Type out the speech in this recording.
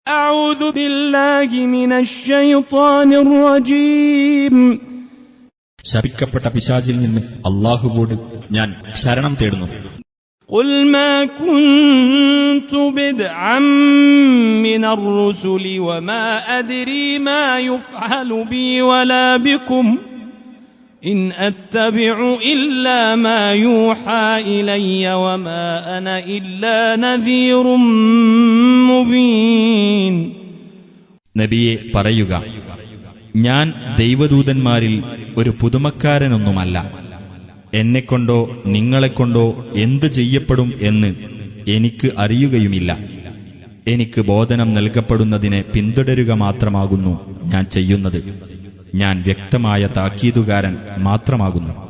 أعوذ بالله من الشيطان الرجيم. ശപിക്കപ്പെട്ട പിശാചിൽ നിന്ന് അല്ലാഹുവോട് ഞാൻ ശരണം തേടുന്നു. قل ما كنت بدعا من الرسل وما أدري ما يفعل بي ولا بكم إن أتبع إلا ما يوحى إلي وما أنا إلا نذير مبين. നബിയെ പറയുക, ഞാൻ ദൈവദൂതന്മാരിൽ ഒരു പുതുമക്കാരനൊന്നുമല്ല. എന്നെക്കൊണ്ടോ നിങ്ങളെക്കൊണ്ടോ എന്തു ചെയ്യപ്പെടും എന്ന് എനിക്ക് അറിയുകയുമില്ല. എനിക്ക് ബോധനം നൽകപ്പെടുന്നതിനെ പിന്തുടരുക മാത്രമാകുന്നു ഞാൻ ചെയ്യുന്നത്. ഞാൻ വ്യക്തമായ താക്കീതുകാരൻ മാത്രമാകുന്നു.